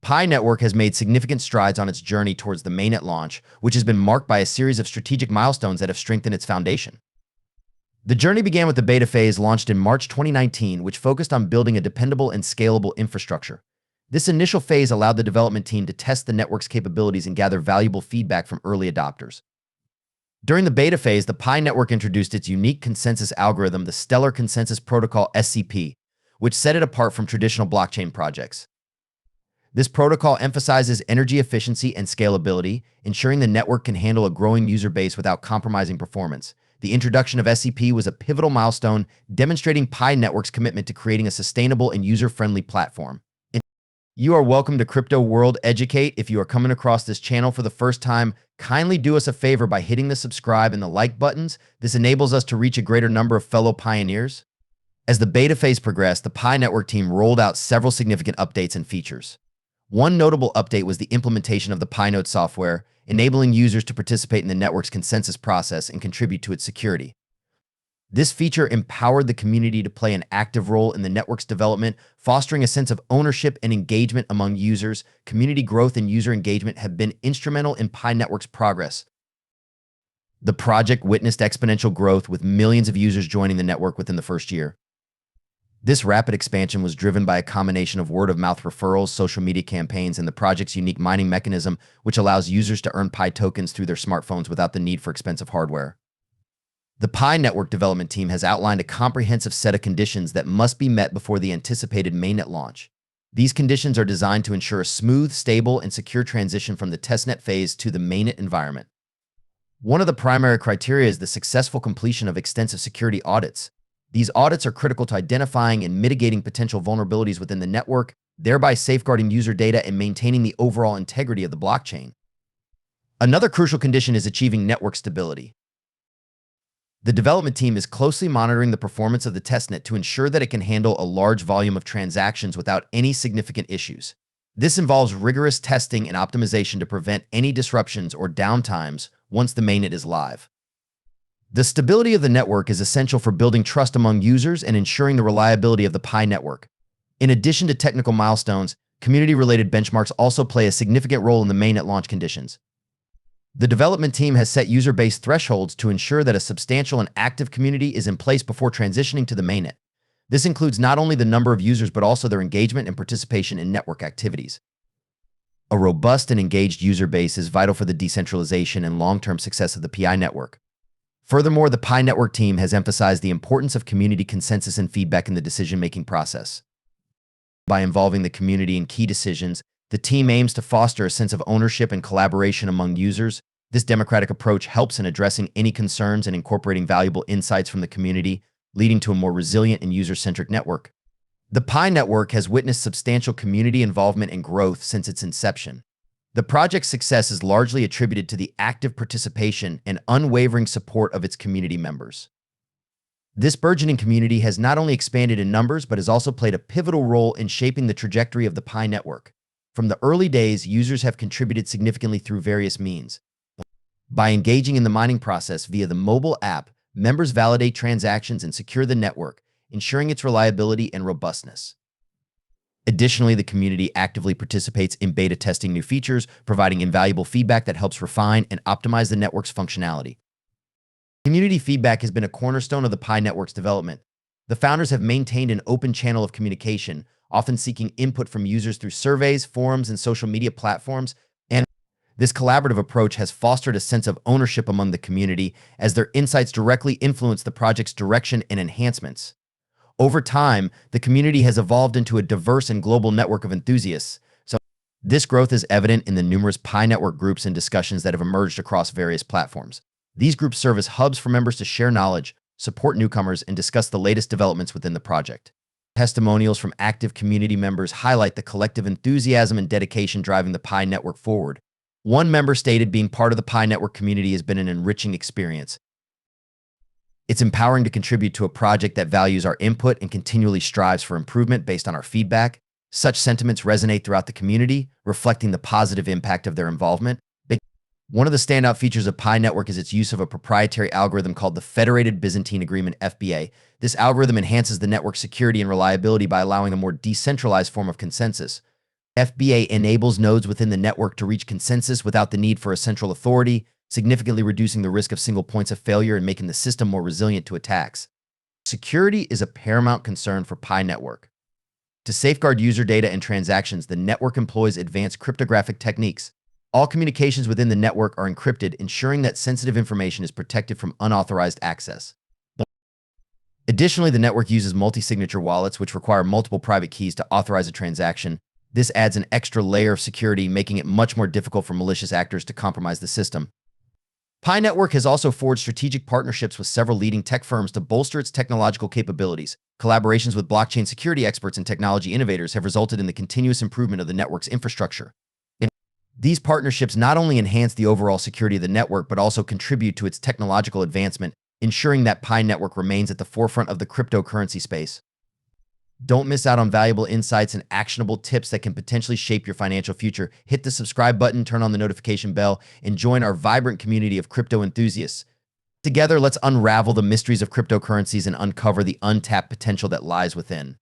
Pi Network has made significant strides on its journey towards the Mainnet launch, which has been marked by a series of strategic milestones that have strengthened its foundation. The journey began with the beta phase launched in March 2019, which focused on building a dependable and scalable infrastructure. This initial phase allowed the development team to test the network's capabilities and gather valuable feedback from early adopters. During the beta phase, the Pi Network introduced its unique consensus algorithm, the Stellar Consensus Protocol (SCP), which set it apart from traditional blockchain projects. This protocol emphasizes energy efficiency and scalability, ensuring the network can handle a growing user base without compromising performance. The introduction of SCP was a pivotal milestone, demonstrating Pi Network's commitment to creating a sustainable and user-friendly platform. You are welcome to Crypto World Educate. If you are coming across this channel for the first time, kindly do us a favor by hitting the subscribe and the like buttons. This enables us to reach a greater number of fellow pioneers. As the beta phase progressed, the Pi Network team rolled out several significant updates and features. One notable update was the implementation of the Pi Node software, enabling users to participate in the network's consensus process and contribute to its security. This feature empowered the community to play an active role in the network's development, fostering a sense of ownership and engagement among users. Community growth and user engagement have been instrumental in Pi Network's progress. The project witnessed exponential growth, with millions of users joining the network within the first year. This rapid expansion was driven by a combination of word-of-mouth referrals, social media campaigns, and the project's unique mining mechanism, which allows users to earn Pi tokens through their smartphones without the need for expensive hardware. The Pi Network development team has outlined a comprehensive set of conditions that must be met before the anticipated mainnet launch. These conditions are designed to ensure a smooth, stable, and secure transition from the testnet phase to the mainnet environment. One of the primary criteria is the successful completion of extensive security audits. These audits are critical to identifying and mitigating potential vulnerabilities within the network, thereby safeguarding user data and maintaining the overall integrity of the blockchain. Another crucial condition is achieving network stability. The development team is closely monitoring the performance of the testnet to ensure that it can handle a large volume of transactions without any significant issues. This involves rigorous testing and optimization to prevent any disruptions or downtimes once the mainnet is live. The stability of the network is essential for building trust among users and ensuring the reliability of the Pi network. In addition to technical milestones, community-related benchmarks also play a significant role in the mainnet launch conditions. The development team has set user-based thresholds to ensure that a substantial and active community is in place before transitioning to the mainnet. This includes not only the number of users but also their engagement and participation in network activities. A robust and engaged user base is vital for the decentralization and long-term success of the Pi network. Furthermore, the Pi Network team has emphasized the importance of community consensus and feedback in the decision-making process. By involving the community in key decisions, the team aims to foster a sense of ownership and collaboration among users. This democratic approach helps in addressing any concerns and incorporating valuable insights from the community, leading to a more resilient and user-centric network. The Pi Network has witnessed substantial community involvement and growth since its inception. The project's success is largely attributed to the active participation and unwavering support of its community members. This burgeoning community has not only expanded in numbers but has also played a pivotal role in shaping the trajectory of the Pi Network. From the early days, users have contributed significantly through various means. By engaging in the mining process via the mobile app, members validate transactions and secure the network, ensuring its reliability and robustness. Additionally, the community actively participates in beta testing new features, providing invaluable feedback that helps refine and optimize the network's functionality. Community feedback has been a cornerstone of the Pi Network's development. The founders have maintained an open channel of communication, often seeking input from users through surveys, forums, and social media platforms, and this collaborative approach has fostered a sense of ownership among the community as their insights directly influence the project's direction and enhancements. Over time, the community has evolved into a diverse and global network of enthusiasts. This growth is evident in the numerous Pi Network groups and discussions that have emerged across various platforms. These groups serve as hubs for members to share knowledge, support newcomers, and discuss the latest developments within the project. Testimonials from active community members highlight the collective enthusiasm and dedication driving the Pi Network forward. One member stated, "Being part of the Pi Network community has been an enriching experience. It's empowering to contribute to a project that values our input and continually strives for improvement based on our feedback." Such sentiments resonate throughout the community, reflecting the positive impact of their involvement. One of the standout features of Pi Network is its use of a proprietary algorithm called the Federated Byzantine Agreement (FBA). This algorithm enhances the network's security and reliability by allowing a more decentralized form of consensus. FBA enables nodes within the network to reach consensus without the need for a central authority, significantly reducing the risk of single points of failure and making the system more resilient to attacks. Security is a paramount concern for Pi Network. To safeguard user data and transactions, the network employs advanced cryptographic techniques. All communications within the network are encrypted, ensuring that sensitive information is protected from unauthorized access. Additionally, the network uses multi-signature wallets, which require multiple private keys to authorize a transaction. This adds an extra layer of security, making it much more difficult for malicious actors to compromise the system. Pi Network has also forged strategic partnerships with several leading tech firms to bolster its technological capabilities. Collaborations with blockchain security experts and technology innovators have resulted in the continuous improvement of the network's infrastructure. These partnerships not only enhance the overall security of the network, but also contribute to its technological advancement, ensuring that Pi Network remains at the forefront of the cryptocurrency space. Don't miss out on valuable insights and actionable tips that can potentially shape your financial future. Hit the subscribe button, turn on the notification bell, and join our vibrant community of crypto enthusiasts. Together, let's unravel the mysteries of cryptocurrencies and uncover the untapped potential that lies within.